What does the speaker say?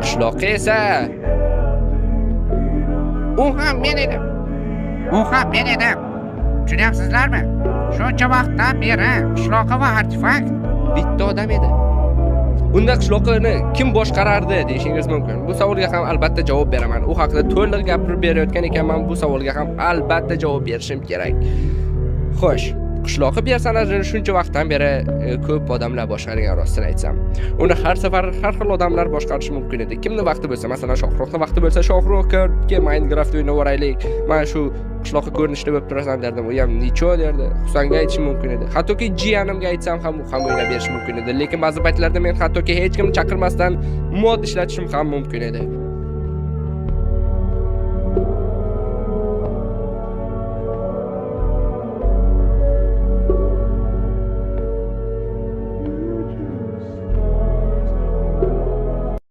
Qishloqqa esa U ham men edim. U ham men edim. Tushunyapsizlarmi? Shuncha vaqtdan beri qishloqqa va artefakt bitta odam edi. Unda qishloqni kim boshqarardi deyishingiz mumkin. Bu savolga ham albatta javob beraman. U haqida to'liq gapirib berayotgan ekanman, bu savolga ham albatta javob berishim kerak. Xo'sh, qishloqi personajini shuncha vaqtdan beri ko'p odamlar boshqargan rostini aytsam. Uni har safar har xil odamlar boshqarishi mumkin edi. Kimni vaqti bo'lsa, masalan, Shohruxning vaqti bo'lsa, Shohruxga Minecraft o'ynab o'raylik. Mana shu qishloqqa ko'rinishda bo'lib turasan derdim. U ham necho derdi. Husanga aytishim mumkin edi. Hattoki jiyanimga aytsam ham u ham o'ynab berishi mumkin edi. Lekin ba'zi paytlarda men hattoki hech kimni chaqirmasdan mod ishlatishim ham mumkin edi.